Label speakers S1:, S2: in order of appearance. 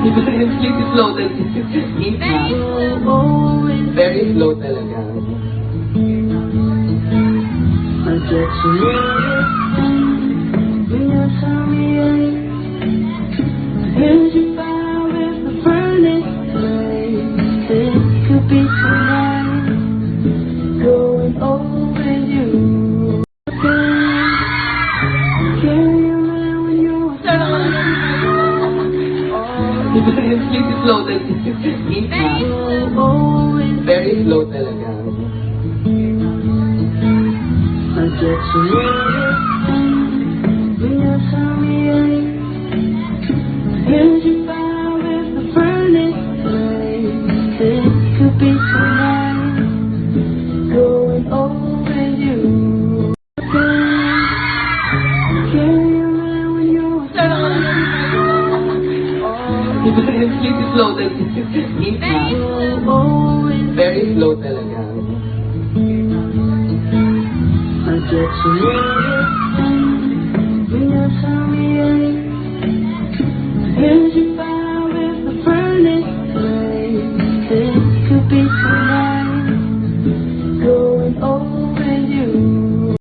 S1: Even yung sleep is slow, then sleep na. Very slow talaga.
S2: I get to when you tell me here's your fire with the furnace place. It could be tonight, going over you.
S1: Even yung sleep is slow, then sleep na. Very slow talaga.
S2: I get to when you tell me here's your fire with the furnace place. It could be tonight, going over you.
S1: Even yung sleep is slow, then sleep na. Very slow talaga.
S2: I get to when you tell me here's your